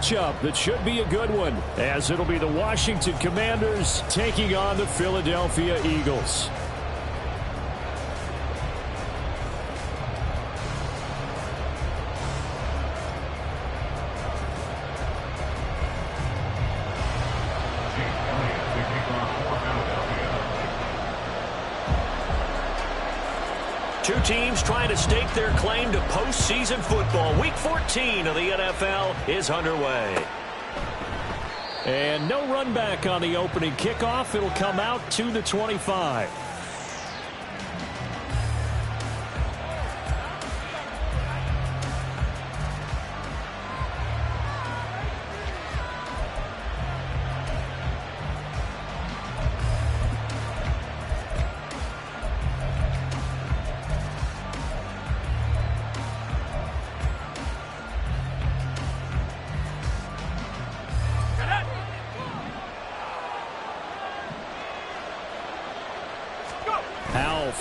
matchup that should be a good one, as it'll be the Washington Commanders taking on the Philadelphia Eagles. Two teams trying to stake their claim to postseason football. Week 14 of the NFL is underway. And no run back on the opening kickoff. It'll come out to the 25.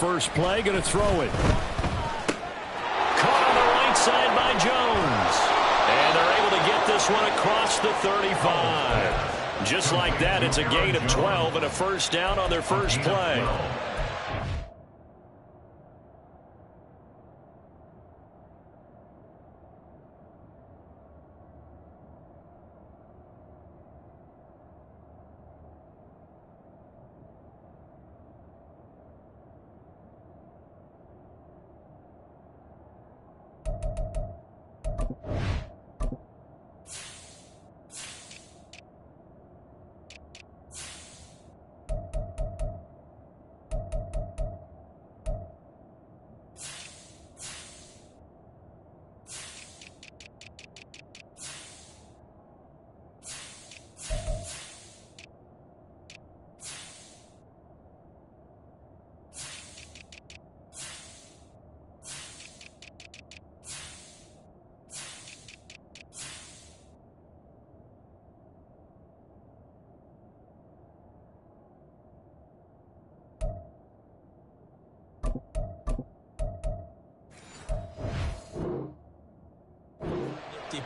First play, going to throw it. Caught on the right side by Jones. And they're able to get this one across the 35. Just like that, it's a gain of 12 and a first down on their first play.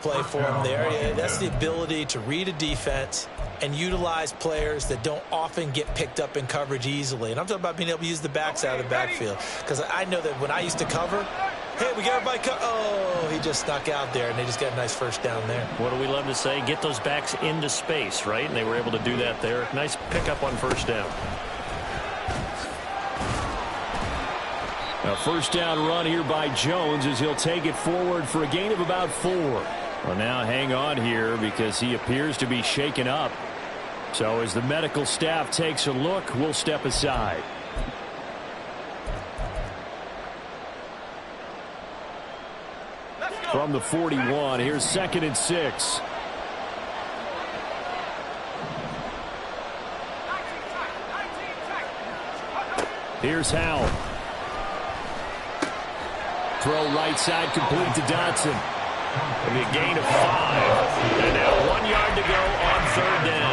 Play for him there. That's the ability to read a defense and utilize players that don't often get picked up in coverage easily. And I'm talking about being able to use the backs out of the backfield. Because I know that when I used to cover, hey, we got everybody oh, he just snuck out there, and they just got a nice first down there. What do we love to say? Get those backs into space, right? And they were able to do that there. Nice pickup on first down. A first down run here by Jones as he'll take it forward for a gain of about 4. Well, now hang on here because he appears to be shaken up. So as the medical staff takes a look, we'll step aside. From the 41, here's 2nd and 6. Here's Howell. Throw right side complete to Dotson. It'll be a gain of 5. And now 1 yard to go on 3rd down.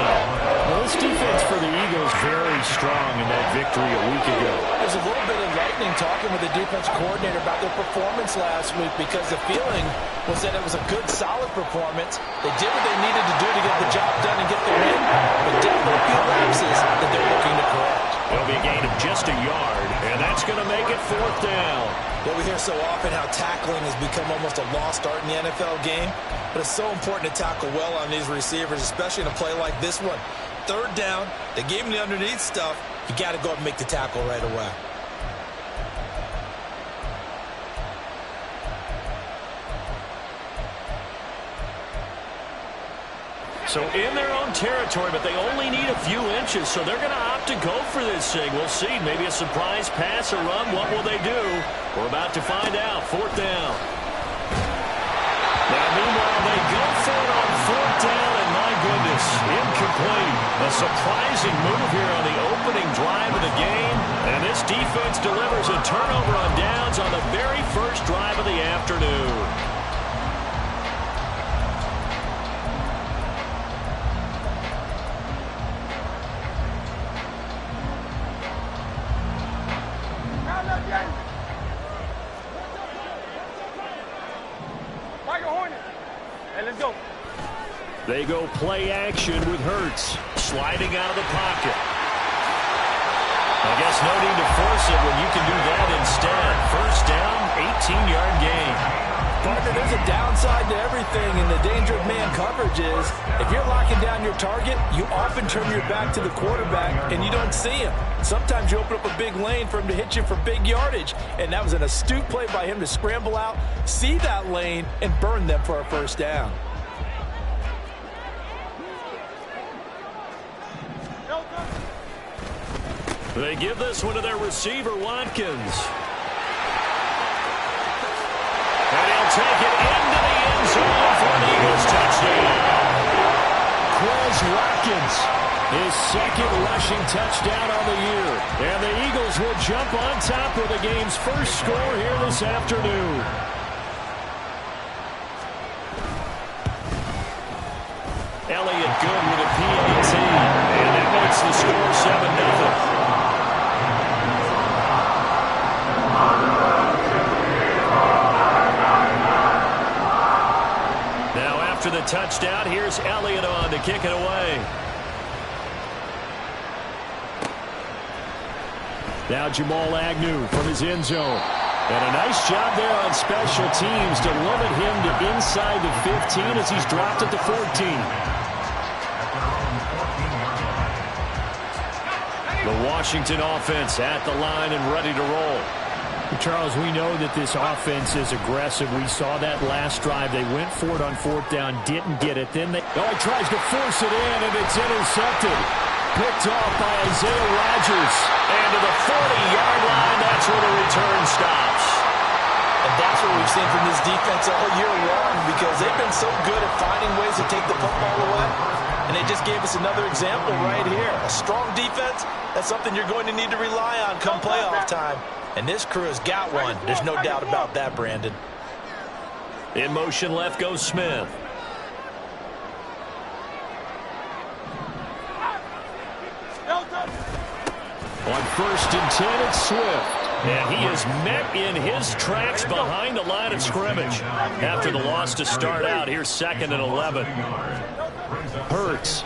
Well, this defense for the Eagles very strong in that victory a week ago. There's a little bit of lightning talking with the defense coordinator about their performance last week because the feeling was that it was a good, solid performance. They did what they needed to do to get the job done and get the win, but definitely a few lapses that they're looking to correct. It'll be a gain of just a yard, and that's going to make it 4th down. Yeah, we hear so often how tackling has become almost a lost art in the NFL game, but it's so important to tackle well on these receivers, especially in a play like this one. 3rd down, they gave him the underneath stuff. You got to go up and make the tackle right away. So in their own territory, but they only need a few inches, so they're going to opt to go for this thing. We'll see. Maybe a surprise pass or run. What will they do? We're about to find out. 4th down. Now, meanwhile, they go for it on 4th down, and my goodness, incomplete. A surprising move here on the opening drive of the game, and this defense delivers a turnover on downs on the very first drive of the afternoon. They go play action with Hurts. Sliding out of the pocket. I guess no need to force it when you can do that instead. First down, 18-yard gain. Partner, there's a downside to everything, and the danger of man coverage is if you're locking down your target, you often turn your back to the quarterback and you don't see him. Sometimes you open up a big lane for him to hit you for big yardage, and that was an astute play by him to scramble out, see that lane, and burn them for a first down. They give this one to their receiver, Watkins. And he'll take it into the end zone for an Eagles touchdown. Watkins, his second rushing touchdown on the year. And the Eagles will jump on top of the game's first score here this afternoon. Elliott good with a PAT. And that makes the score 7-0. After the touchdown, here's Elliott on to kick it away. Now Jamal Agnew from his end zone. And a nice job there on special teams to limit him to inside the 15 as he's dropped at the 14. The Washington offense at the line and ready to roll. Charles, we know that this offense is aggressive. We saw that last drive. They went for it on fourth down, didn't get it. Then he tries to force it in, and it's intercepted. Picked off by Isaiah Rodgers. And to the 40-yard line, that's where the return stops. And that's what we've seen from this defense all year long, because they've been so good at finding ways to take the football away. And they just gave us another example right here. A strong defense, that's something you're going to need to rely on come playoff time. And this crew has got one. There's no doubt about that, Brandon. In motion left goes Smith. On 1st and 10, it's Swift. And he is met in his tracks behind the line of scrimmage. After the loss to start out, here's 2nd and 11. Hurts.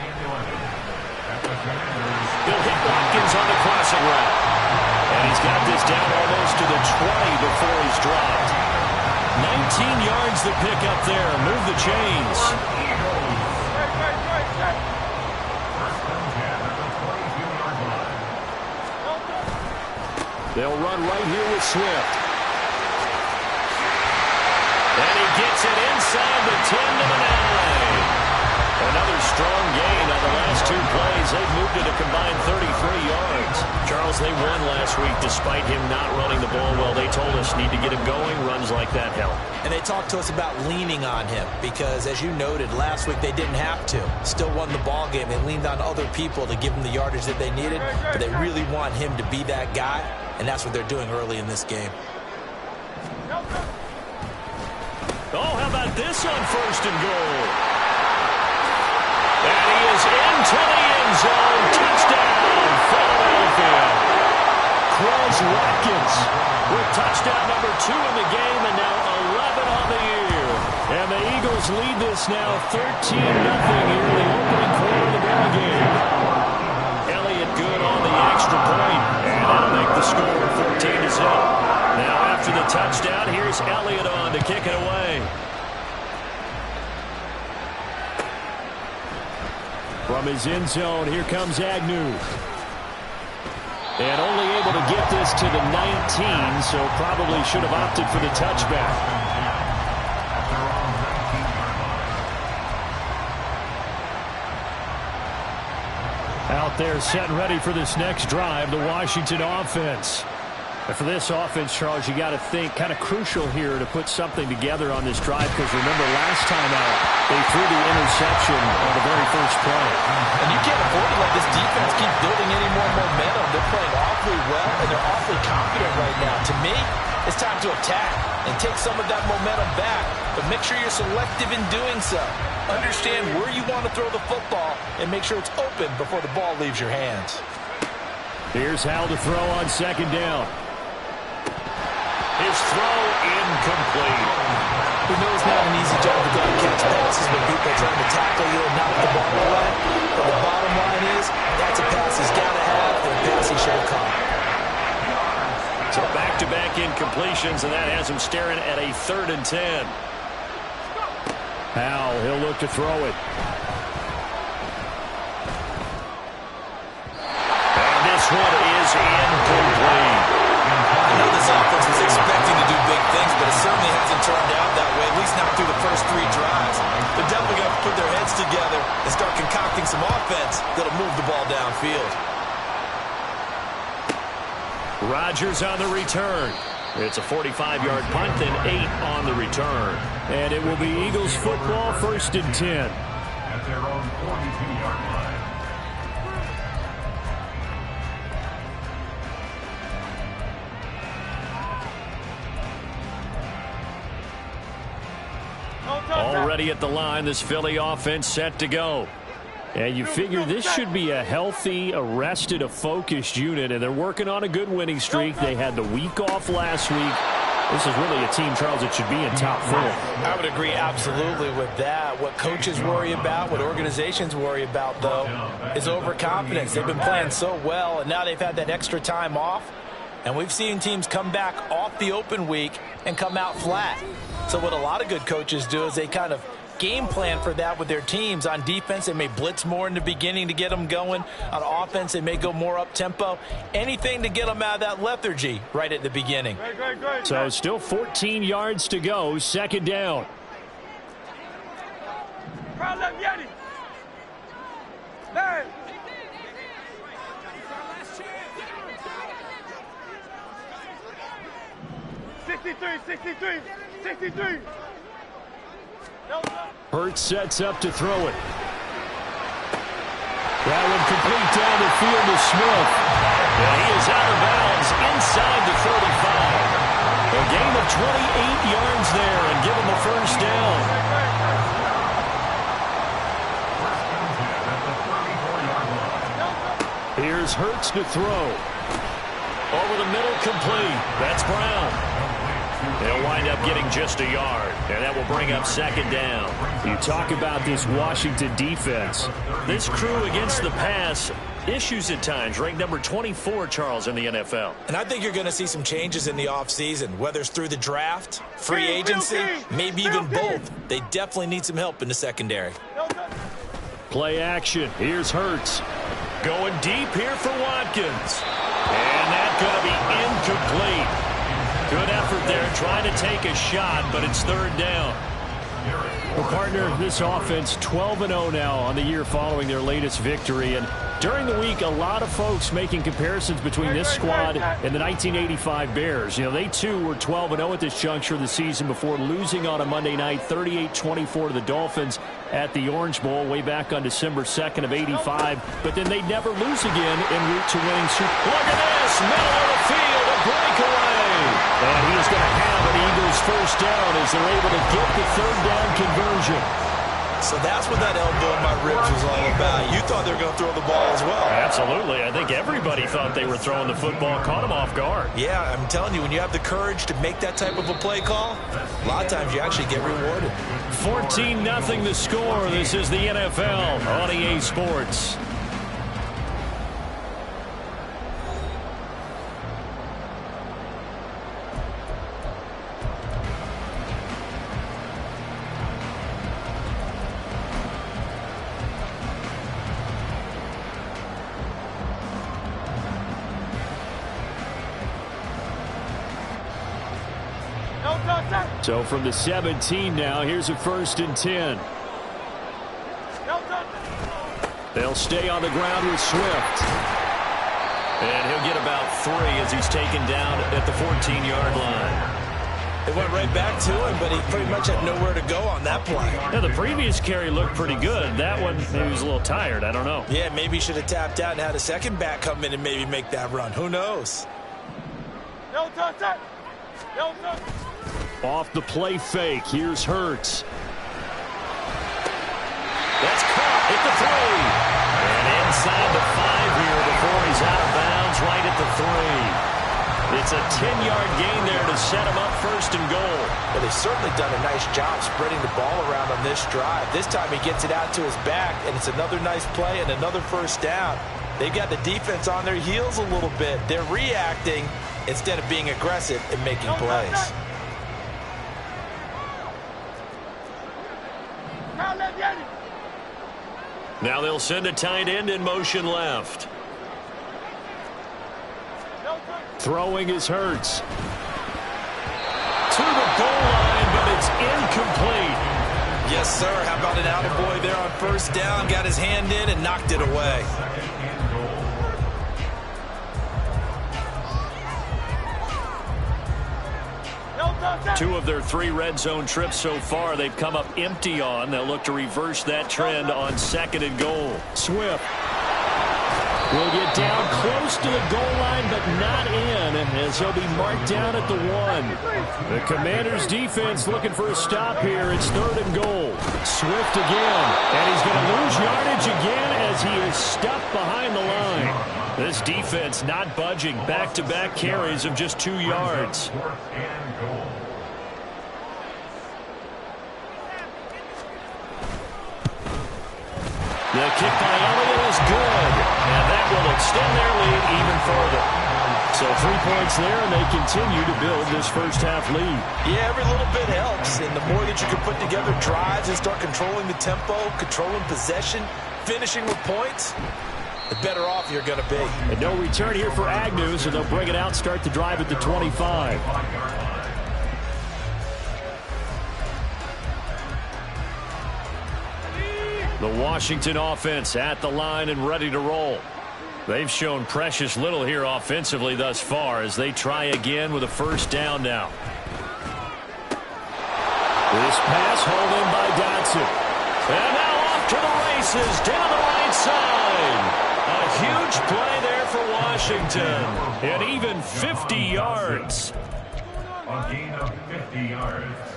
He'll hit Watkins on the crossing route. And he's got this down almost to the 20 before he's dropped. 19 yards to pick up there. Move the chains. They'll run right here with Swift. And he gets it inside the 10 to the 9. Another strong gain on the last 2 plays. They've moved it a combined 33 yards. Charles, they won last week despite him not running the ball well. They told us need to get him going. Runs like that help. And they talked to us about leaning on him because, as you noted, last week they didn't have to. Still won the ball game. They leaned on other people to give them the yardage that they needed, but they really want him to be that guy, and that's what they're doing early in this game. Oh, how about this on 1st and goal? And he is into the end zone. Touchdown, Philadelphia. Watkins with touchdown number 2 in the game and now 11 on the year. And the Eagles lead this now 13-0 here in the opening quarter of the ball game. Elliott good on the extra point. And that'll make the score 14-0. Now after the touchdown, here's Elliott on to kick it away. From his end zone, here comes Agnew. And only able to get this to the 19, so probably should have opted for the touchback. Out there set and ready for this next drive, the Washington offense. And for this offense, Charles, you got to think kind of crucial here to put something together on this drive, because remember last time out, they threw the interception on the very first play. And you can't afford to let this defense keep building any more momentum. They're playing awfully well, and they're awfully confident right now. To me, it's time to attack and take some of that momentum back, but make sure you're selective in doing so. Understand where you want to throw the football and make sure it's open before the ball leaves your hands. Here's Hal to throw on 2nd down. His throw incomplete. We know it's not an easy job to go and catch passes when people are trying to tackle you and completions, and that has him staring at a 3rd and 10. Powell, he'll look to throw it. And this one is incomplete. I know this offense was expecting to do big things, but it certainly hasn't turned out that way, at least not through the first 3 drives. They're definitely going to put their heads together and start concocting some offense that'll move the ball downfield. Rodgers on the return. It's a 45-yard punt, then 8 on the return. And it will be Eagles football, 1st and 10. At their own 42-yard line. Already at the line, this Philly offense set to go. And you figure this should be a healthy, arrested, a focused unit, and they're working on a good winning streak. They had the week off last week. This is really a team, Charles, that should be in top 4. I would agree absolutely with that. What coaches worry about, what organizations worry about, though, is overconfidence. They've been playing so well, and now they've had that extra time off. And we've seen teams come back off the open week and come out flat. So what a lot of good coaches do is they kind of game plan for that with their teams. On defense, they may blitz more in the beginning to get them going. On offense, they may go more up-tempo. Anything to get them out of that lethargy right at the beginning. So still 14 yards to go, 2nd down. Hurts sets up to throw it. That one complete down the field to Smith. And he is out of bounds inside the 35. A gain of 28 yards there and give him the 1st down. Here's Hurts to throw. Over the middle, complete. That's Brown. They'll wind up getting just a yard, and that will bring up 2nd down. You talk about this Washington defense. This crew against the pass, issues at times, ranked number 24, Charles, in the NFL. And I think you're going to see some changes in the offseason, whether it's through the draft, free agency, maybe even both. They definitely need some help in the secondary. Play action. Here's Hurts. Going deep here for Watkins. And that's going to be incomplete. Good effort there, trying to take a shot, but it's 3rd down. Well, partner, this offense 12-0 now on the year following their latest victory. And during the week, a lot of folks making comparisons between this squad and the 1985 Bears. You know, they too were 12-0 at this juncture of the season before losing on a Monday night 38-24 to the Dolphins at the Orange Bowl way back on December 2nd of 85. But then they'd never lose again en route to winning Super Bowl. Look at this, middle of the field, a breakaway. And he is going to have an Eagles 1st down as they're able to get the 3rd down conversion. So that's what that elbow in my ribs was all about. You thought they were going to throw the ball as well. Absolutely. I think everybody thought they were throwing the football, caught them off guard. Yeah, I'm telling you, when you have the courage to make that type of a play call, a lot of times you actually get rewarded. 14-0 the score. This is the NFL on EA Sports. So from the 17 now, here's a 1st and 10. They'll stay on the ground with Swift. And he'll get about 3 as he's taken down at the 14-yard line. They went right back to him, but he pretty much had nowhere to go on that play. Yeah, the previous carry looked pretty good. That one, maybe he was a little tired. I don't know. Yeah, maybe he should have tapped out and had a second back come in and maybe make that run. Who knows? Off the play fake. Here's Hurts. That's caught at the 3. And inside the 5 here before he's out of bounds right at the 3. It's a 10-yard gain there to set him up 1st and goal. Well, they've certainly done a nice job spreading the ball around on this drive. This time he gets it out to his back, and it's another nice play and another 1st down. They've got the defense on their heels a little bit. They're reacting, instead of being aggressive and making plays. Now they'll send a tight end in motion left. Throwing is Hurts. To the goal line, but it's incomplete. Yes, sir. How about an attaboy there on first down? Got his hand in and knocked it away. Two of their 3 red zone trips so far they've come up empty on. They'll look to reverse that trend on 2nd and goal. Swift will get down close to the goal line, but not in, as he'll be marked down at the 1. The Commanders' defense looking for a stop here. It's 3rd and goal. Swift again, and he's going to lose yardage again as he is stuffed behind the line. This defense not budging. Back-to-back carries of just 2 yards. The kick by Elliott is good, and that will extend their lead even further. So 3 points there, and they continue to build this first half lead. Yeah, every little bit helps, and the more that you can put together drives and start controlling the tempo, controlling possession, finishing with points, the better off you're going to be. And no return here for Agnew, so they'll bring it out, start the drive at the 25. The Washington offense at the line and ready to roll. They've shown precious little here offensively thus far as they try again with a first down now. This pass hauled in by Dotson. And now off to the races down the right side. A huge play there for Washington. And even 50 yards. A gain of 50 yards.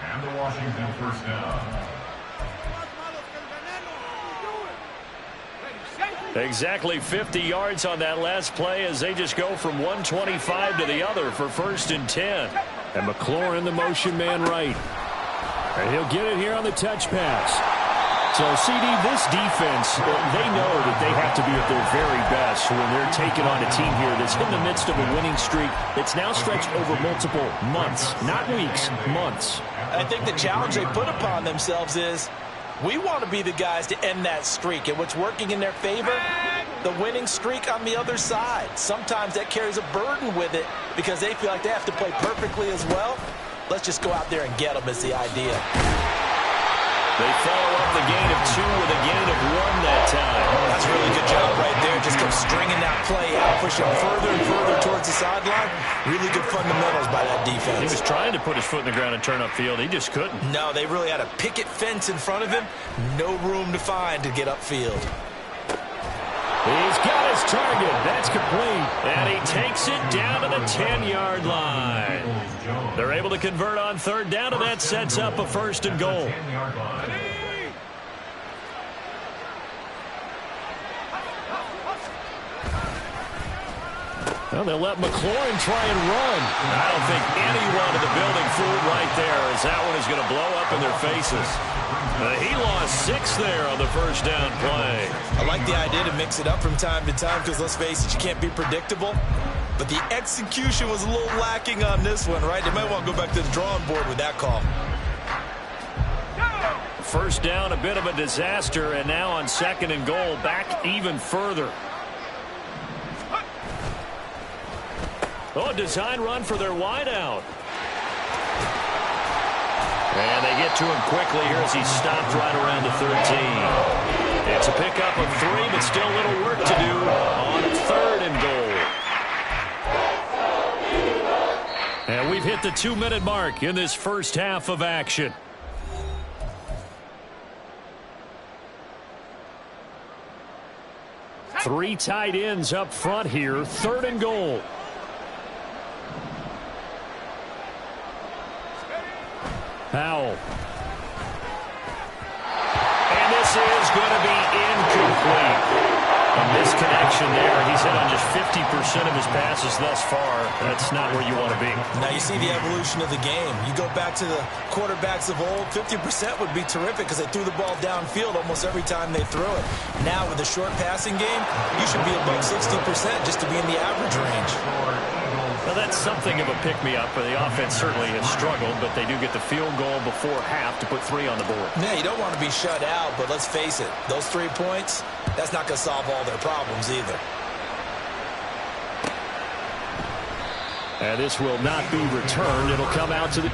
And the Washington first down. Exactly 50 yards on that last play as they just go from 125 to the other for 1st and 10. And McLaurin, the motion man right. And he'll get it here on the touch pass. So, CD, this defense, they know that they have to be at their very best when they're taking on a team here that's in the midst of a winning streak that's now stretched over multiple months, not weeks, months. I think the challenge they put upon themselves is we want to be the guys to end that streak. And what's working in their favor? The winning streak on the other side. Sometimes that carries a burden with it because they feel like they have to play perfectly as well. Let's just go out there and get them is the idea. They follow up the gain of 2 with a gain of 1 that time. That's a really good job right there. Just kept stringing that play out, pushing further and further towards the sideline. Really good fundamentals by that defense. He was trying to put his foot in the ground and turn upfield. He just couldn't. No, they really had a picket fence in front of him. No room to find to get upfield. He's got his target. That's complete. And he takes it down to the 10-yard line. They're able to convert on 3rd down, and that sets up a 1st and goal. Well, they'll let McLaurin try and run. I don't think anyone in the building fooled right there as that one is going to blow up in their faces. He lost 6 there on the first down play. I like the idea to mix it up from time to time because, let's face it, you can't be predictable. But the execution was a little lacking on this one, right? They might want to go back to the drawing board with that call. First down, a bit of a disaster, and now on 2nd and goal, back even further. Oh, design run for their wideout. And they get to him quickly here as he's stopped right around the 13. It's a pickup of 3, but still a little work to do on 3rd and goal. And we've hit the 2-minute mark in this first half of action. Three tight ends up front here, 3rd and goal. Powell. And this is going to be incomplete. A misconnection there. He's hit on just 50% of his passes thus far. That's not where you want to be. Now you see the evolution of the game. You go back to the quarterbacks of old, 50% would be terrific because they threw the ball downfield almost every time they threw it. Now with a short passing game, you should be above 60% just to be in the average range. Well, that's something of a pick-me-up. The offense certainly has struggled, but they do get the field goal before half to put 3 on the board. Yeah, you don't want to be shut out, but let's face it, those 3 points, that's not going to solve all their problems either. And this will not be returned. It'll come out to the...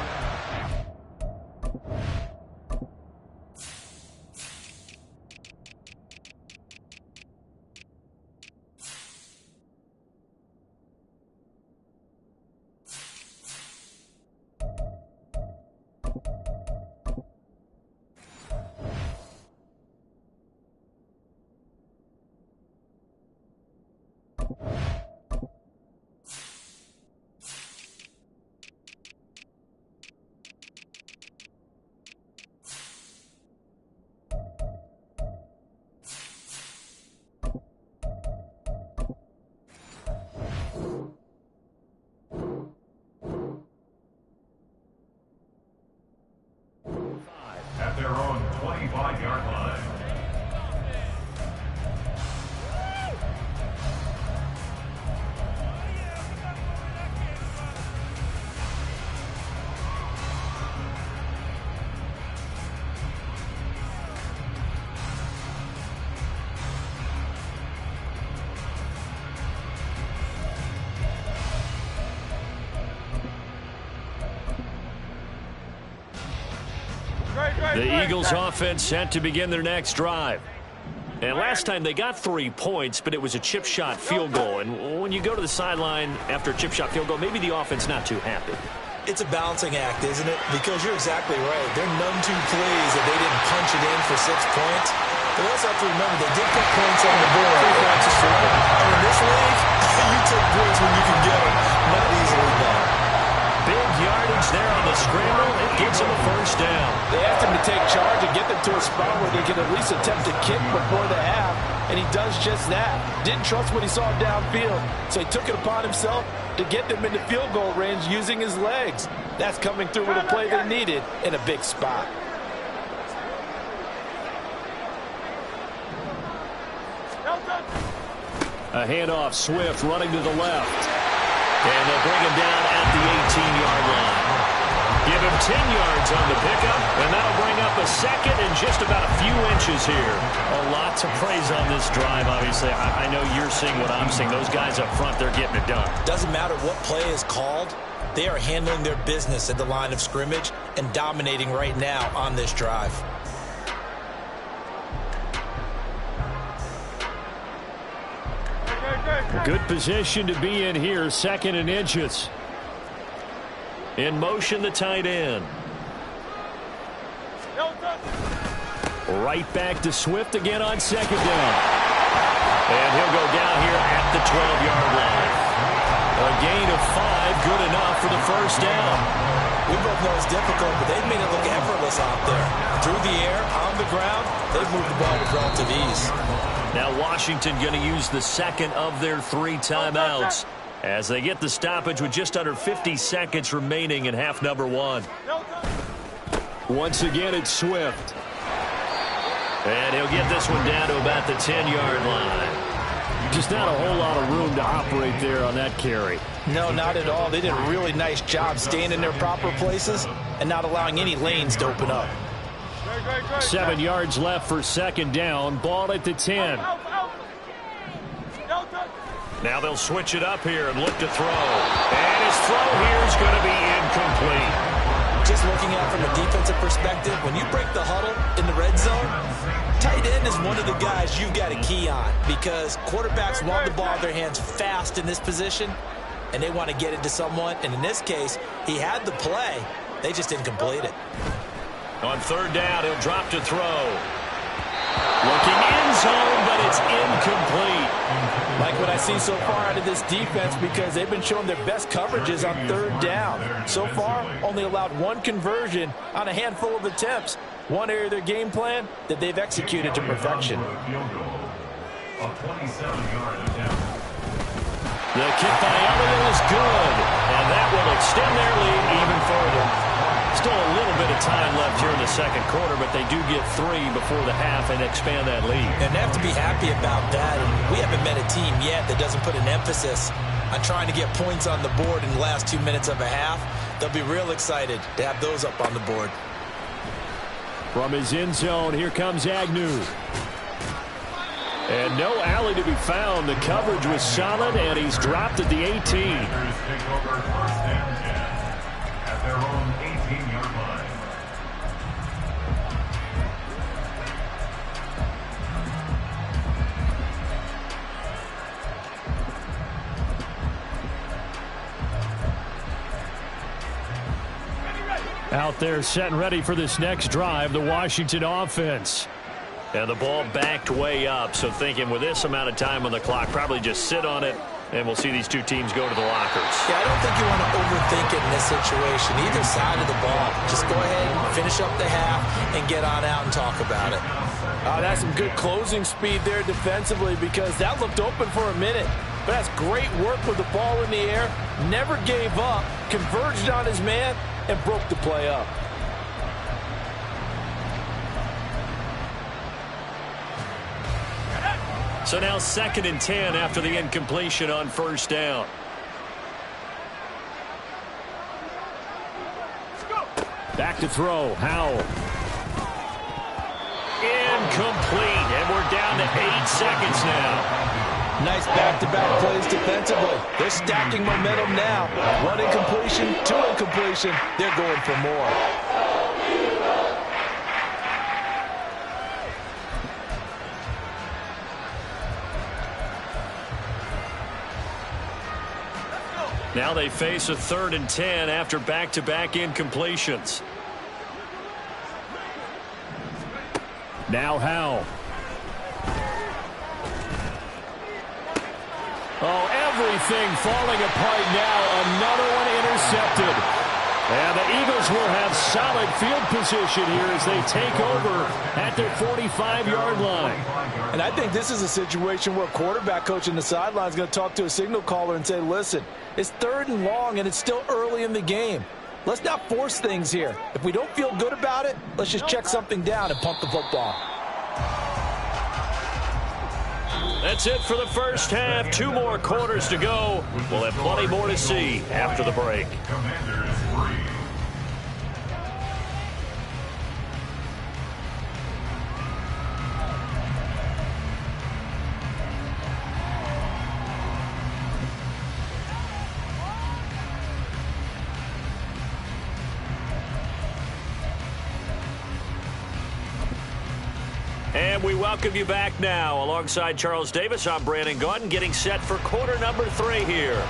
At their own 25-yard line. The Eagles offense set to begin their next drive. And last time they got 3 points, but it was a chip shot field goal. And when you go to the sideline after a chip shot field goal, maybe the offense not too happy. It's a balancing act, isn't it? Because you're exactly right. They're none too pleased that they didn't punch it in for 6 points. But we also have to remember they did put points on the board. And in this league, you take points when you can get them. Not easily done. Big yardage there on the scramble. It gets them a first down. They asked him to take charge and get them to a spot where they can at least attempt to kick before the half, and he does just that. Didn't trust what he saw downfield, so he took it upon himself to get them into field goal range using his legs. That's coming through with a play they needed in a big spot. A handoff, Swift running to the left. And they'll bring him down at the 18-yard line. Give him 10 yards on the pickup, and that'll bring up a second and just about a few inches here. A lot to praise on this drive, obviously. I know you're seeing what I'm seeing. Those guys up front, they're getting it done. Doesn't matter what play is called. They are handling their business at the line of scrimmage and dominating right now on this drive. Good position to be in here, 2nd and inches. In motion, the tight end. Right back to Swift again on 2nd down. And he'll go down here at the 12-yard line. A gain of 5, good enough for the first down. We both know it's difficult, but they've made it look effortless out there. Through the air, on the ground, they've moved the ball with relative ease. Now Washington going to use the 2nd of their 3 timeouts as they get the stoppage with just under 50 seconds remaining in half number 1. Once again, it's Swift. And he'll get this one down to about the 10-yard line. Just not a whole lot of room to operate there on that carry. No, not at all. They did a really nice job staying in their proper places and not allowing any lanes to open up. 7 yards left for 2nd down. Ball at the 10. Now they'll switch it up here and look to throw. And his throw here is going to be incomplete. Just looking at it from a defensive perspective, when you break the huddle in the red zone, tight end is one of the guys you've got to key on because quarterbacks want the ball in their hands fast in this position, and they want to get it to someone. And in this case, he had the play. They just didn't complete it. On 3rd down, he'll drop to throw. Looking in zone, but it's incomplete. Like what I see so far out of this defense because they've been showing their best coverages on 3rd down. So far, only allowed 1 conversion on a handful of attempts. One area of their game plan that they've executed to perfection. A 27-yard attempt. The kick by Elliott is good, and that will extend their lead even further. Still a little bit of time left here in the 2nd quarter, but they do get 3 before the half and expand that lead. And they have to be happy about that. And we haven't met a team yet that doesn't put an emphasis on trying to get points on the board in the last 2 minutes of a half, they'll be real excited to have those up on the board. From his end zone, here comes Agnew. And no alley to be found. The coverage was solid, and he's dropped at the 18. Take over first and 10 at their own 18-yard line. Out there set and ready for this next drive, the Washington offense. And the ball backed way up, so thinking with this amount of time on the clock, probably just sit on it, and we'll see these two teams go to the lockers. Yeah, I don't think you want to overthink it in this situation, either side of the ball. Just go ahead and finish up the half and get on out and talk about it. That's some good closing speed there defensively, because that looked open for a minute. But that's great work with the ball in the air, never gave up, converged on his man, and broke the play up. So now 2nd and 10 after the incompletion on first down. Back to throw, Howell. Incomplete, and we're down to 8 seconds now. Nice back-to-back plays defensively. They're stacking momentum now. 1 incompletion, 2 incompletion. They're going for more. Now they face a 3rd and 10 after back-to-back incompletions. Now Howell. Oh, everything falling apart now. Another one intercepted. And the Eagles will have solid field position here as they take over at their 45-yard line. And I think this is a situation where a quarterback coach in the sideline is going to talk to a signal caller and say, listen, it's 3rd and long and it's still early in the game. Let's not force things here. If we don't feel good about it, let's just check something down and punt the football. That's it for the first half. 2 more quarters to go. We'll have plenty more to see after the break. Commanders free. And we welcome you back now. Alongside Charles Davis, I'm Brandon Gaudin, getting set for quarter number 3 here.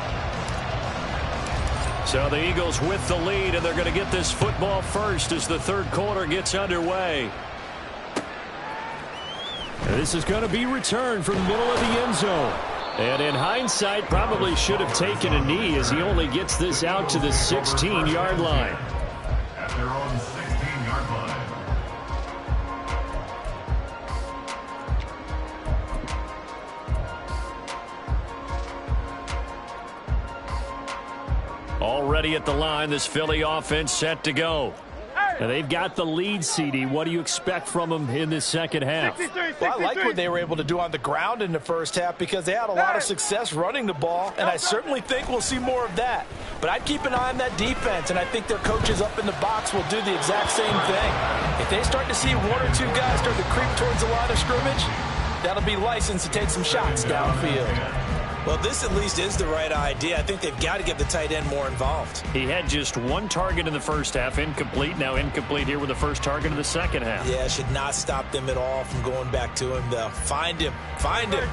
So the Eagles with the lead, and they're going to get this football first as the 3rd quarter gets underway. This is going to be returned from the middle of the end zone. And in hindsight, probably should have taken a knee as he only gets this out to the 16-yard line. At their own 16-yard line. Already at the line, this Philly offense set to go. And they've got the lead, CD. What do you expect from them in this second half? Well, I like what they were able to do on the ground in the first half because they had a lot of success running the ball, and I certainly think we'll see more of that. But I'd keep an eye on that defense, and I think their coaches up in the box will do the exact same thing. If they start to see 1 or 2 guys start to creep towards the line of scrimmage, that'll be licensed to take some shots downfield. Well, this at least is the right idea. I think they've got to get the tight end more involved. He had just 1 target in the first half, incomplete. Now incomplete here with the first target in the second half. Yeah, should not stop them at all from going back to him, though. Find him. Find him.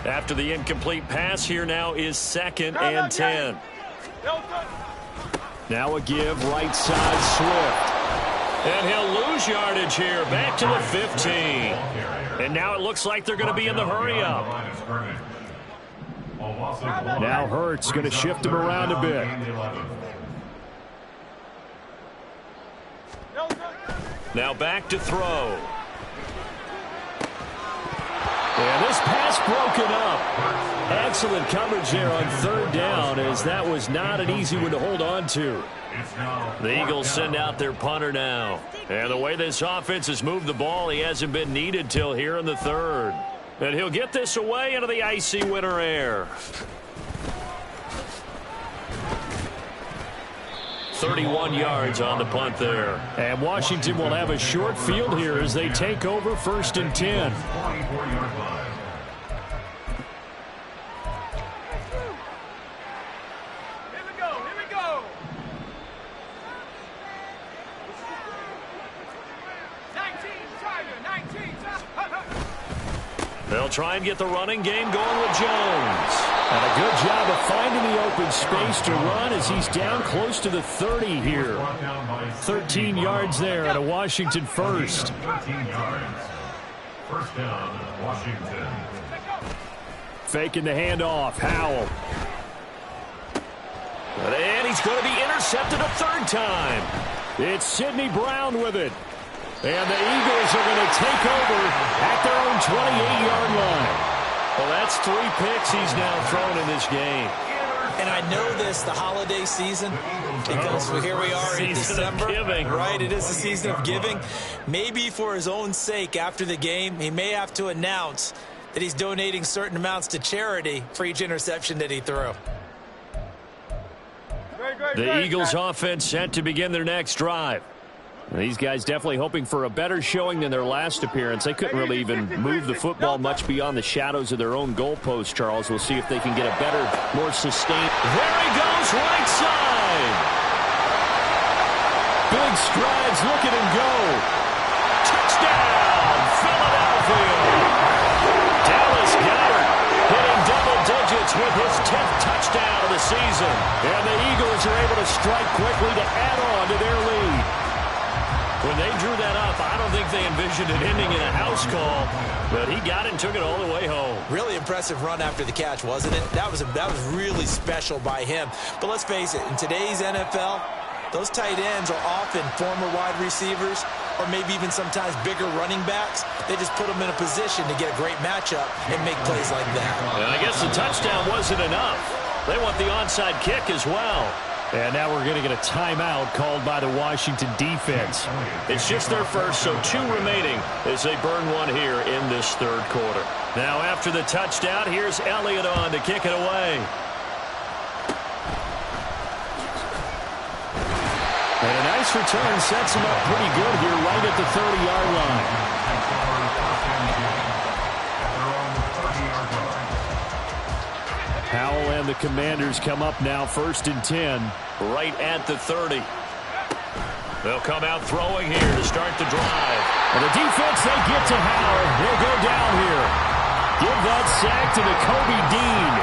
After the incomplete pass, here now is 2nd and 10. Now a give, right side, Swift. And he'll lose yardage here, back to the 15. And now it looks like they're going to be in the hurry-up. Now Hurts going to shift him around a bit. Now back to throw. And this pass broken up. Excellent coverage there on 3rd down, as that was not an easy one to hold on to. The Eagles send out their punter now. And the way this offense has moved the ball, he hasn't been needed till here in the 3rd. And he'll get this away into the icy winter air. 31 yards on the punt there. And Washington will have a short field here as they take over 1st and 10. 24-yard line. They'll try and get the running game going with Jones. And a good job of finding the open space to run as he's down close to the 30 here. 13 yards there at a Washington first. 13 yards. First down, Washington. Faking the handoff. Howell. And he's going to be intercepted a third time. It's Sidney Brown with it. And the Eagles are going to take over at their own 28-yard line. Well, that's 3 picks he's now thrown in this game. And I know this, the holiday season, because here we are in December. Right, it is the season of giving. Maybe for his own sake after the game, he may have to announce that he's donating certain amounts to charity for each interception that he threw. The Eagles offense set to begin their next drive. These guys definitely hoping for a better showing than their last appearance. They couldn't really even move the football much beyond the shadows of their own goalpost, Charles. We'll see if they can get a better, more sustained. There he goes, right side. Big strides, look at him go. Touchdown, Philadelphia. Dallas Goedert hitting double digits with his 10th touchdown of the season. And the Eagles are able to strike quickly to add on to their lead. When they drew that up, I don't think they envisioned it ending in a house call, but he got it and took it all the way home. Really impressive run after the catch, wasn't it? That was really special by him. But let's face it, in today's NFL, those tight ends are often former wide receivers or maybe even sometimes bigger running backs. They just put them in a position to get a great matchup and make plays like that. And I guess the touchdown wasn't enough. They want the onside kick as well. And now we're going to get a timeout called by the Washington defense. It's just their first, so 2 remaining as they burn one here in this third quarter. Now after the touchdown, here's Elliott on to kick it away. And a nice return sets him up pretty good here right at the 30-yard line. Howell and the Commanders come up now 1st and 10. Right at the 30. They'll come out throwing here to start the drive. And the defense, they get to Howell. He'll go down here. Give that sack to the Kobe Dean.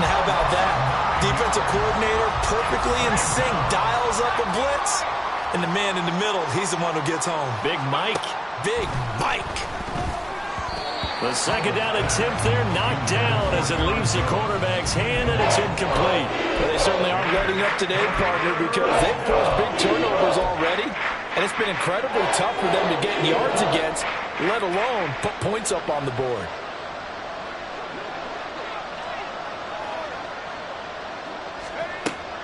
Now how about that? Defensive coordinator perfectly in sync, dials up a blitz. And the man in the middle, he's the one who gets home. Big Mike. Big Mike. The second down attempt there knocked down as it leaves the quarterback's hand, and it's incomplete. Well, they certainly aren't letting up today, partner, because they've forced big turnovers already, and it's been incredibly tough for them to get yards against, let alone put points up on the board.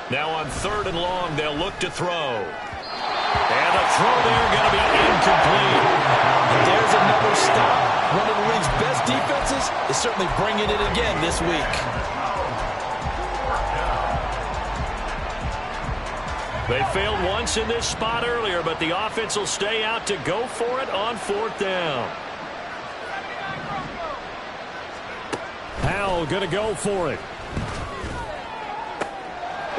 Now on 3rd and long, they'll look to throw. And the throw there going to be incomplete. And there's another stop. One of the league's best defenses is certainly bringing it again this week. They failed once in this spot earlier, but the offense will stay out to go for it on 4th down. Howell going to go for it.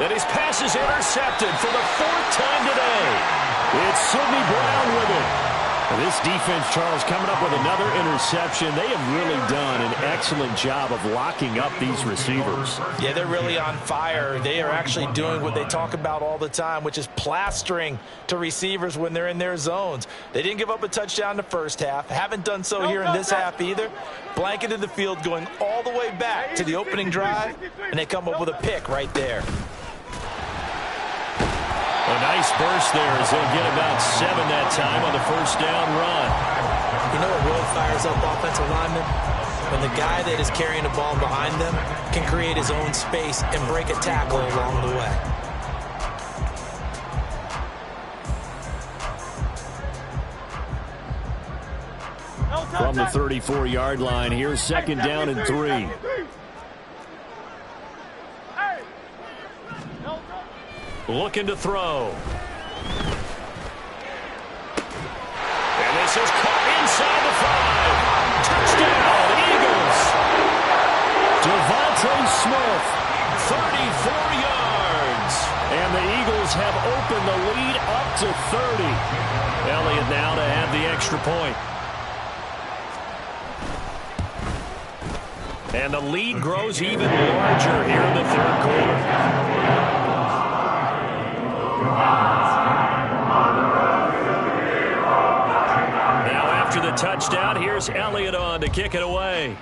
And his pass is intercepted for the 4th time today. It's Sidney Brown with it. This defense, Charles, coming up with another interception. They have really done an excellent job of locking up these receivers. Yeah, they're really on fire. They are actually doing what they talk about all the time, which is plastering to receivers when they're in their zones. They didn't give up a touchdown in the first half. Haven't done so here in this half either. Blanketed the field going all the way back to the opening drive, and they come up with a pick right there. A nice burst there as they'll get about 7 that time on the 1st down run. You know what really fires up offensive linemen? When the guy that is carrying the ball behind them can create his own space and break a tackle along the way. From the 34-yard line, here's 2nd down and 3. looking to throw. And this is caught inside the 5. Touchdown, Eagles. Devontae Smith, 34 yards. and the Eagles have opened the lead up to 30. Elliott now to have the extra point. And the lead grows even larger here in the third quarter. Now after the touchdown, here's Elliott on to kick it away.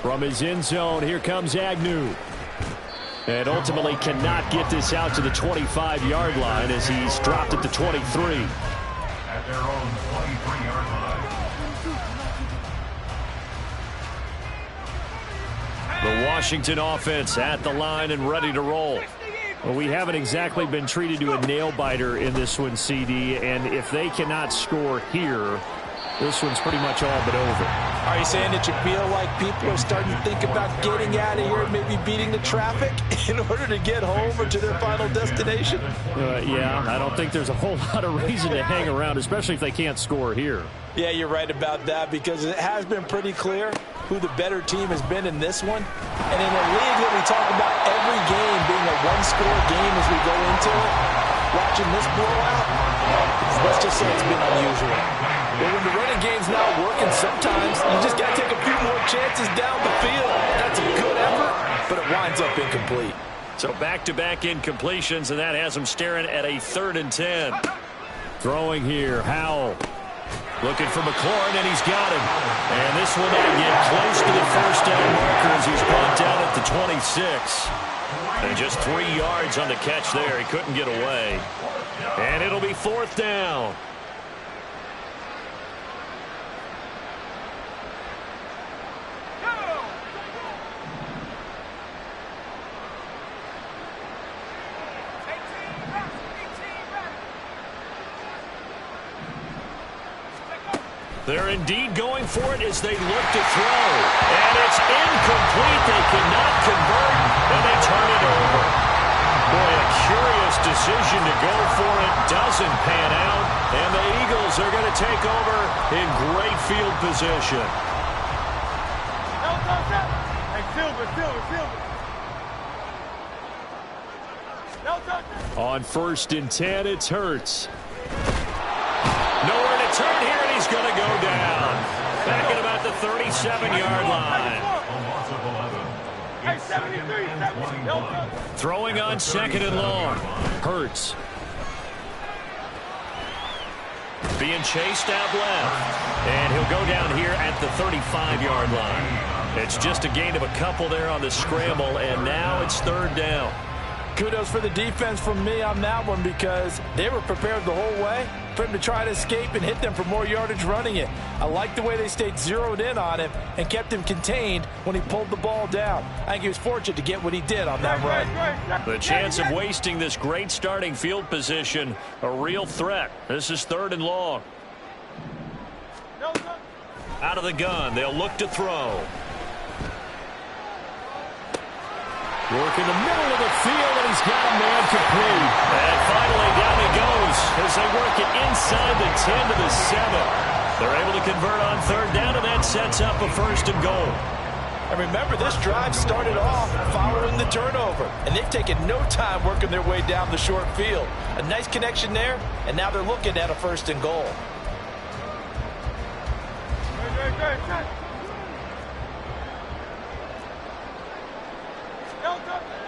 From his end zone, here comes Agnew. And ultimately cannot get this out to the 25-yard line as he's dropped at the 23. At their own 23-yard line. The Washington offense at the line and ready to roll. Well, we haven't exactly been treated to a nail-biter in this one, CD, and if they cannot score here, this one's pretty much all but over. Are you saying that you feel like people are starting to think about getting out of here and maybe beating the traffic in order to get home or to their final destination? Yeah, I don't think there's a whole lot of reason to hang around, especially if they can't score here. Yeah, you're right about that because it has been pretty clear who the better team has been in this one. And in a league that we talk about every game being a one-score game as we go into it, watching this blowout, let's just say it's been unusual. But when the running game's not working, sometimes you just got to take a few more chances down the field. That's a good effort, but it winds up incomplete. So back-to-back incompletions, and that has them staring at a 3rd and 10. Throwing here, Howell. Looking for McLaurin, and he's got him. And this will not get close to the first down marker as he's brought down at the 26. And just 3 yards on the catch there. He couldn't get away. And it'll be 4th down. They're indeed going for it as they look to throw. And it's incomplete. They cannot convert, and they turn it over. Boy, a curious decision to go for it. Doesn't pan out, and the Eagles are going to take over in great field position. On 1st and 10, it's Hurts. Nowhere to turn here, and he's going to go down. Back at about the 37-yard line. Throwing on 2nd and long. Hurts. Being chased out left. And he'll go down here at the 35-yard line. It's just a gain of a couple there on the scramble, and now it's 3rd down. Kudos for the defense from me on that one because they were prepared the whole way for him to try to escape and hit them for more yardage running it. I like the way they stayed zeroed in on him and kept him contained when he pulled the ball down. I think he was fortunate to get what he did on that run. The chance of wasting this great starting field position, a real threat. This is 3rd and long. Out of the gun, they'll look to throw. Work in the middle of the field, and he's got a man complete. And finally, down he goes as they work it inside the 10 to the 7. They're able to convert on 3rd down, and that sets up a 1st and goal. And remember, this drive started off following the turnover, and they've taken no time working their way down the short field. A nice connection there, and now they're looking at a 1st and goal.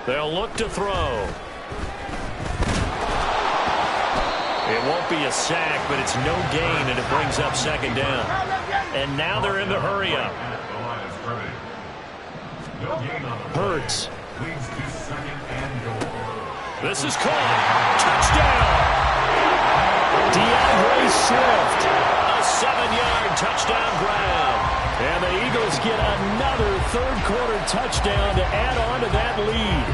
They'll look to throw. It won't be a sack, but it's no gain, and it brings up 2nd down. And now they're in the hurry-up. Hurts. This is caught. Touchdown! DeAndre Swift. A 7-yard touchdown grab. And the Eagles get another 3rd quarter touchdown to add on to that lead.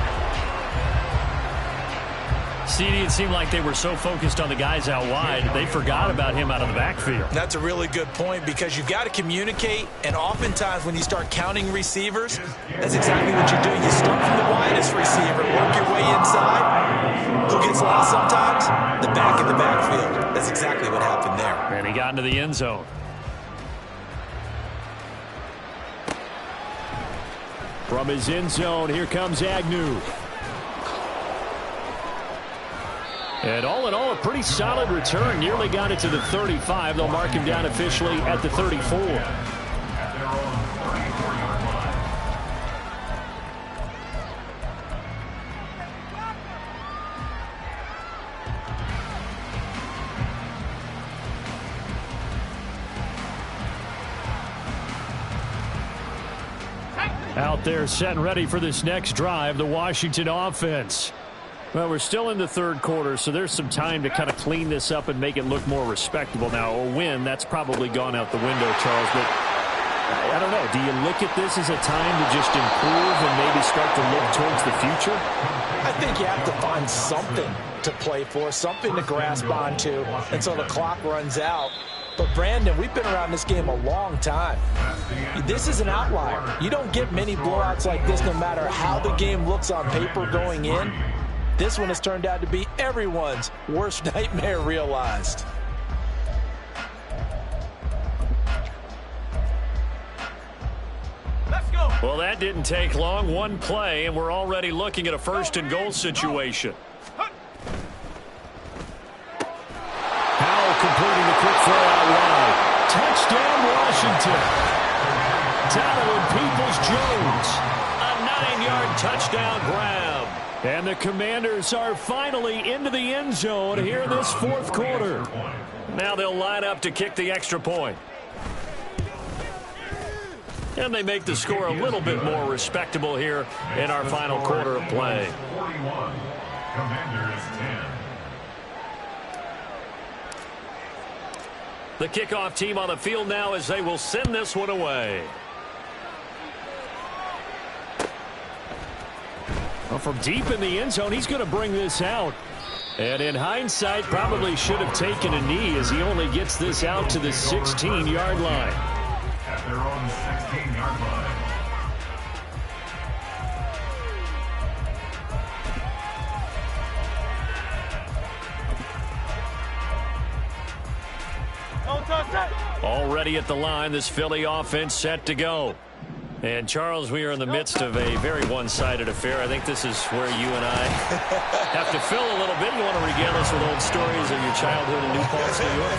CD, it seemed like they were so focused on the guys out wide, they forgot about him out of the backfield. That's a really good point because you've got to communicate, and oftentimes when you start counting receivers, that's exactly what you're doing. You start from the widest receiver, work your way inside. Who gets lost sometimes? The back in the backfield. That's exactly what happened there. And he got into the end zone. From his end zone, here comes Agnew. And all in all, a pretty solid return. Nearly got it to the 35. They'll mark him down officially at the 34. Out there set and ready for this next drive, the Washington offense. Well, we're still in the third quarter, so there's some time to kind of clean this up and make it look more respectable. Now, a win, that's probably gone out the window, Charles, but I don't know. Do you look at this as a time to just improve and maybe start to look towards the future? I think you have to find something to play for, something to grasp onto until the clock runs out. But, Brandon, we've been around this game a long time. This is an outlier. You don't get many blowouts like this no matter how the game looks on paper going in. This one has turned out to be everyone's worst nightmare realized. Let's go. Well, that didn't take long. One play, and we're already looking at a first and goal situation. Howell completing the quick throw out wide. Touchdown, Washington. Talon Peoples-Jones. A 9-yard touchdown grab. And the Commanders are finally into the end zone here in this fourth quarter. Now they'll line up to kick the extra point. And they make the score a little bit more respectable here in our final quarter of play. 41. Commanders 10. The kickoff team on the field now as they will send this one away. Well, from deep in the end zone, he's going to bring this out. And in hindsight, probably should have taken a knee as he only gets this out to the 16-yard line. At their own 16-yard line. Already at the line, this Philly offense set to go. And, Charles, we are in the midst of a very one-sided affair. I think this is where you and I have to fill a little bit. You want to regale us with old stories of your childhood in New Paltz, New York?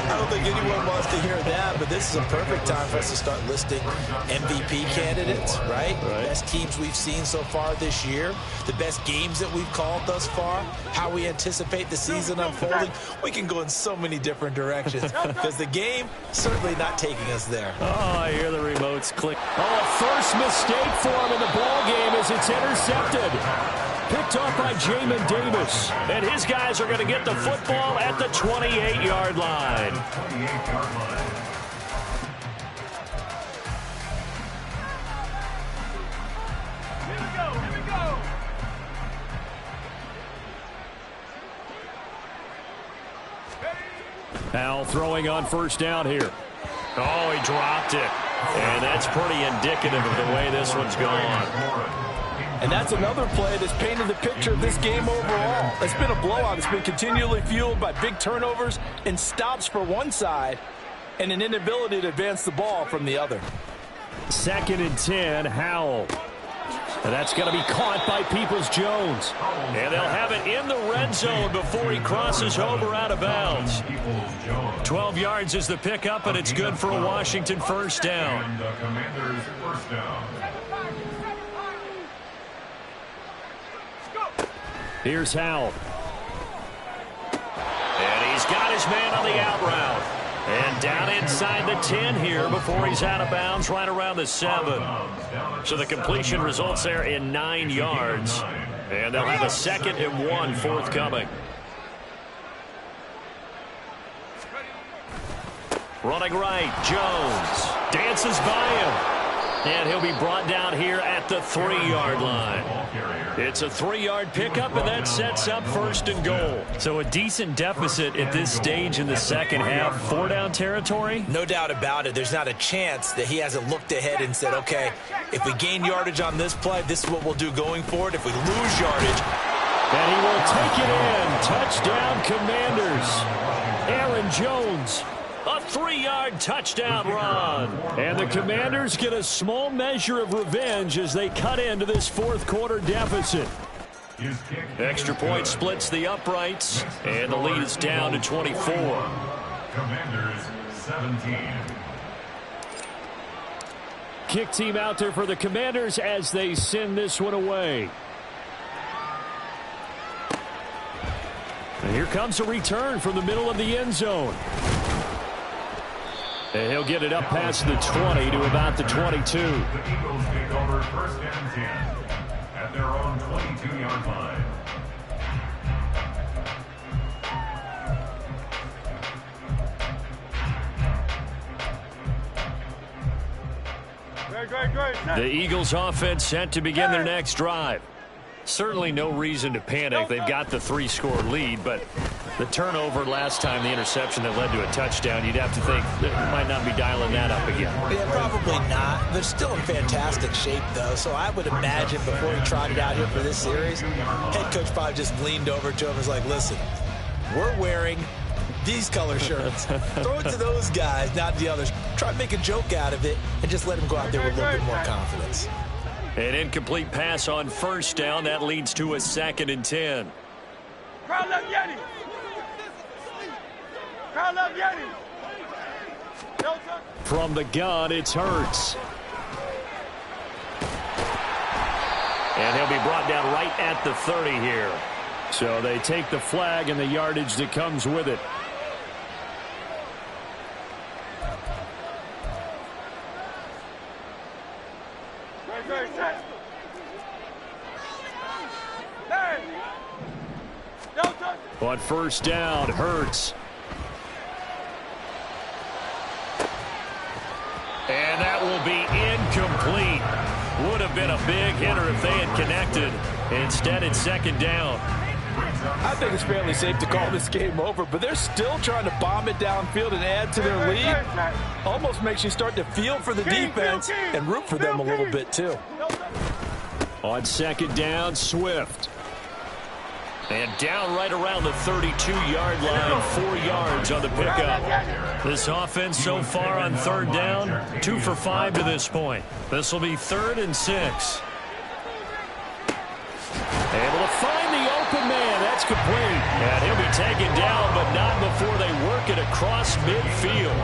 I don't think anyone wants to hear that, but this is a perfect time for us to start listing MVP candidates, right? The best teams we've seen so far this year, the best games that we've called thus far, how we anticipate the season unfolding. We can go in so many different directions because the game certainly not taking us there. Oh, I hear the remotes click. Oh, a first mistake for him in the ball game as it's intercepted. Picked off by Jamin Davis. And his guys are going to get the football at the 28-yard line. 28-yard line. Here we go. Howell throwing on first down here. Oh, he dropped it. And that's pretty indicative of the way this one's gone. And that's another play that's painted the picture of this game overall. It's been a blowout. It's been continually fueled by big turnovers and stops for one side and an inability to advance the ball from the other. 2nd and 10, Howell. And that's going to be caught by Peoples-Jones. And they'll have it in the red zone before he crosses over out of bounds. 12 yards is the pickup, and it's good for a Washington first down. And the Commanders first down. Here's Howell. And he's got his man on the out route. And down inside the 10 here before he's out of bounds right around the 7. So the completion results there in 9 yards. And they'll have a 2nd and 1 forthcoming. Running right, Jones dances by him. And he'll be brought down here at the 3-yard line. It's a 3-yard pickup, and that sets up 1st and goal. So a decent deficit at this stage in the second half. 4-down territory? No doubt about it. There's not a chance that he hasn't looked ahead and said, okay, if we gain yardage on this play, this is what we'll do going forward. If we lose yardage. And he will take it in. Touchdown, Commanders. Aaron Jones. A 3-yard touchdown run. And the Commanders get a small measure of revenge as they cut into this 4th quarter deficit. Extra point splits the uprights, and the lead is down to 24. Commanders 17. Kick team out there for the Commanders as they send this one away. And here comes a return from the middle of the end zone. And he'll get it up past the 20 to about the 22. The Eagles take over 1st and 10 at their own 22-yard line. The Eagles offense set to begin their next drive. Certainly no reason to panic. They've got the 3-score lead, but the turnover last time, the interception that led to a touchdown, you'd have to think they might not be dialing that up again. Yeah, probably not. They're still in fantastic shape, though, so I would imagine before he trotted out here for this series, head coach probably just leaned over to him and was like, listen, we're wearing these color shirts. Throw it to those guys, not the others. Try to make a joke out of it and just let him go out there with a little bit more confidence. An incomplete pass on 1st down. That leads to a 2nd and 10. Crowd up, Yeti. Crowd up, Yeti. From the gun, it's Hurts. And he'll be brought down right at the 30 here. So they take the flag and the yardage that comes with it. On 1st down, Hurts. And that will be incomplete. Would have been a big hitter if they had connected. Instead, it's 2nd down. I think it's fairly safe to call this game over, but they're still trying to bomb it downfield and add to their lead. Almost makes you start to feel for the defense and root for them a little bit, too. On 2nd down, Swift. And down right around the 32-yard line, 4 yards on the pickup. This offense so far on 3rd down, 2 for 5 to this point. This will be 3rd and 6. Able to find the open man. That's complete. And he'll be taken down, but not before they work it across midfield.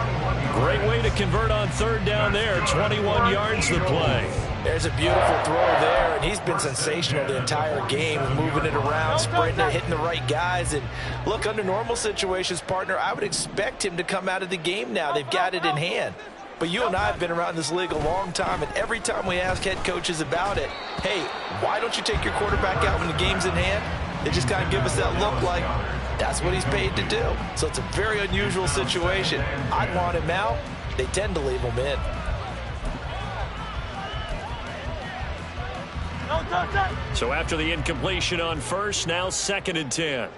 Great way to convert on 3rd down there. 21 yards the play. There's a beautiful throw there, and he's been sensational the entire game, moving it around, spreading it, hitting the right guys. And look, under normal situations, partner, I would expect him to come out of the game now. They've got it in hand. But you and I have been around this league a long time, and every time we ask head coaches about it, hey, why don't you take your quarterback out when the game's in hand? They just kind of give us that look like that's what he's paid to do. So it's a very unusual situation. I'd want him out. They tend to leave him in. So after the incompletion on 1st, now 2nd and 10.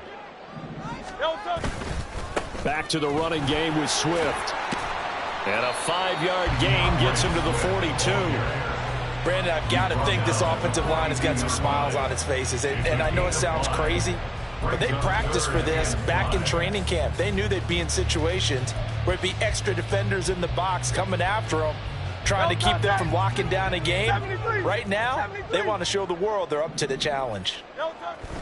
Back to the running game with Swift. And a 5-yard gain gets him to the 42. Brandon, I've got to think this offensive line has got some smiles on its faces. And I know it sounds crazy, but they practiced for this back in training camp. They knew they'd be in situations where it'd be extra defenders in the box coming after them, trying to keep them from locking down a game. Right now, they want to show the world they're up to the challenge.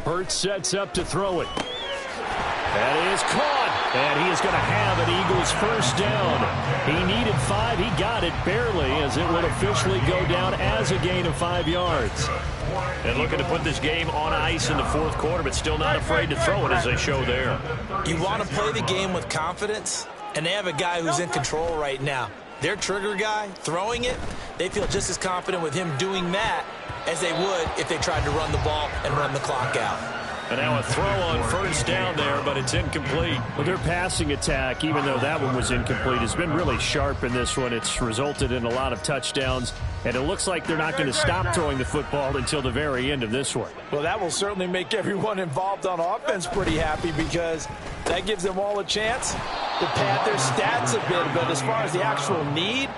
Hurts sets up to throw it. That is caught. And he is going to have an Eagles 1st down. He needed 5. He got it barely, as it would officially go down as a gain of 5 yards. And looking to put this game on ice in the 4th quarter, but still not afraid to throw it as they show there. You want to play the game with confidence, and they have a guy who's in control right now. Their trigger guy throwing it, they feel just as confident with him doing that as they would if they tried to run the ball and run the clock out. And now a throw on 1st down there, but it's incomplete. Well, their passing attack, even though that one was incomplete, has been really sharp in this one. It's resulted in a lot of touchdowns And it looks like they're not going to stop throwing the football until the very end of this one. Well, that will certainly make everyone involved on offense pretty happy because that gives them all a chance to pad their stats a bit. But as far as the actual need,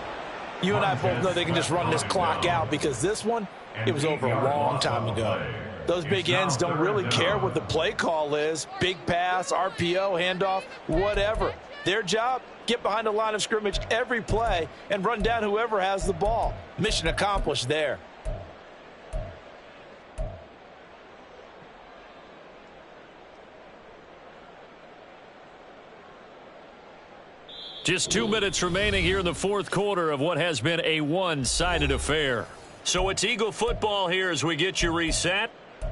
you and I both know they can just run this clock out because this one, it was over a long time ago. Those big ends don't really care what the play call is. Big pass, RPO, handoff, whatever. Their job, get behind the line of scrimmage every play and run down whoever has the ball. Mission accomplished there. Just 2 minutes remaining here in the fourth quarter of what has been a one-sided affair. So it's Eagle football here as we get you reset.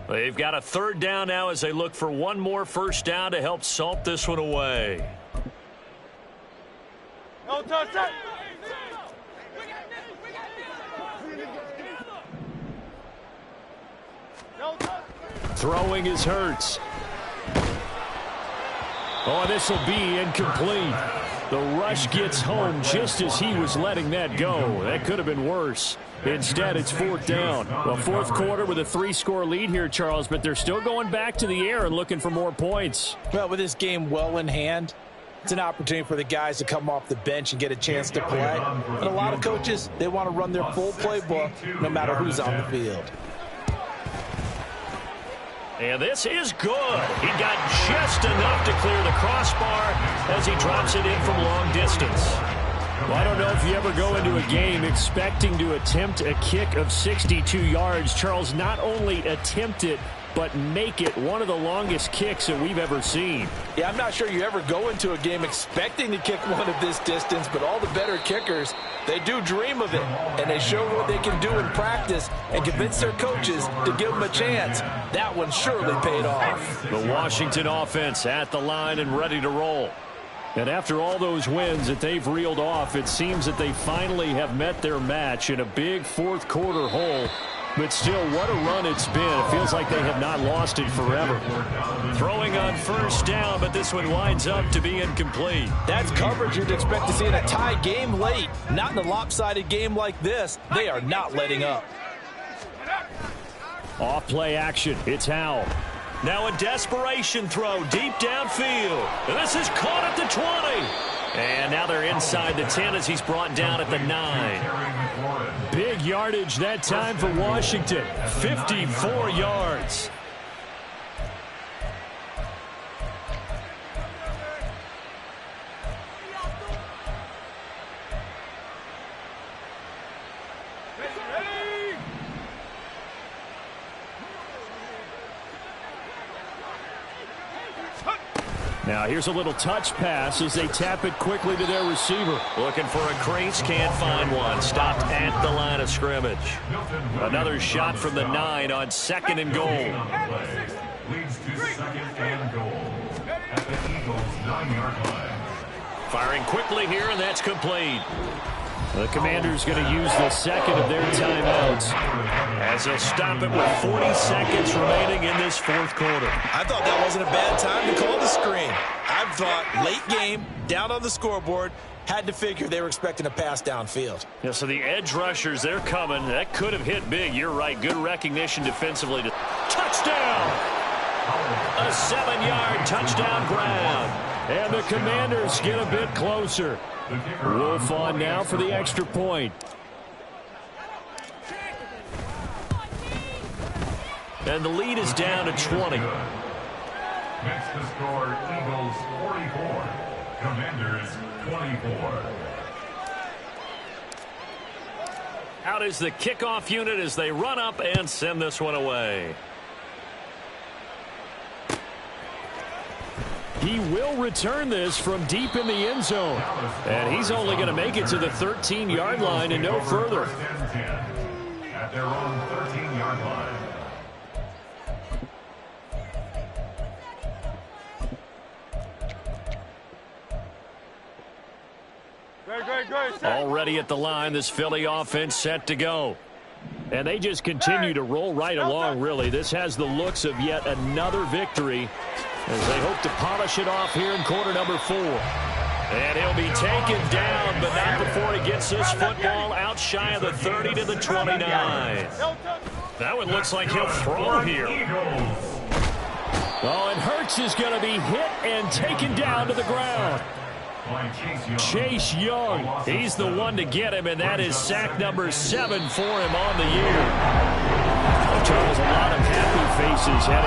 They've got a third down now as they look for one more first down to help salt this one away. No touch that. Throwing is Hurts. Oh, this will be incomplete. The rush gets home just as he was letting that go. That could have been worse. Instead, it's fourth down. Well, fourth quarter with a 3-score lead here, Charles, but they're still going back to the air and looking for more points. Well, with this game well in hand, it's an opportunity for the guys to come off the bench and get a chance to play. And a lot of coaches, they want to run their full playbook no matter who's on the field. And this is good. He got just enough to clear the crossbar as he drops it in from long distance. Well, I don't know if you ever go into a game expecting to attempt a kick of 62 yards. Charles, not only attempt it, but make it one of the longest kicks that we've ever seen. Yeah, I'm not sure you ever go into a game expecting to kick one of this distance, but all the better kickers, they do dream of it, and they show what they can do in practice and convince their coaches to give them a chance. That one surely paid off. The Washington offense at the line and ready to roll. And after all those wins that they've reeled off, it seems that they finally have met their match in a big fourth quarter hole. But still, what a run it's been. It feels like they have not lost it forever. Throwing on first down, but this one winds up to be incomplete. That's coverage you'd expect to see in a tie game late. Not in a lopsided game like this. They are not letting up. Off play action. It's Howell. Now a desperation throw deep downfield. And this is caught at the 20. And now they're inside the 10 as he's brought down at the 9. Big yardage that time for Washington. 54 yards. Now here's a little touch pass as they tap it quickly to their receiver. Looking for a crease, can't find one. Stopped at the line of scrimmage. Another shot from the 9 on 2nd and goal. Leads to 2nd and goal at the Eagles' 9-yard line. Firing quickly here, and that's complete. The Commanders going to use the second of their timeouts as they'll stop it with 40 seconds remaining in this fourth quarter. I thought that wasn't a bad time to call the screen. I thought late game, down on the scoreboard, had to figure they were expecting a pass downfield. Yeah, so the edge rushers, they're coming. That could have hit big. You're right. Good recognition defensively. Touchdown! A 7-yard touchdown grab. And the Commanders get a bit closer. Wolf on now for the extra point. And the lead is down to 20. Next to score, Eagles 44, Commanders 24. Out is the kickoff unit as they run up and send this one away. He will return this from deep in the end zone. And he's only going to make it to the 13-yard line and no further. At their own 13-yard line. Already at the line, this Philly offense set to go. And they just continue to roll right along, really. This has the looks of yet another victory as they hope to polish it off here in quarter number 4. And he'll be taken down, but not before he gets this football out shy of the 30 to the 29. That one looks like he'll throw here. Oh, and Hurts is going to be hit and taken down to the ground. Chase Young, he's the one to get him, and that is sack number 7 for him on the year. Well, Charles, a lot of happy faces heading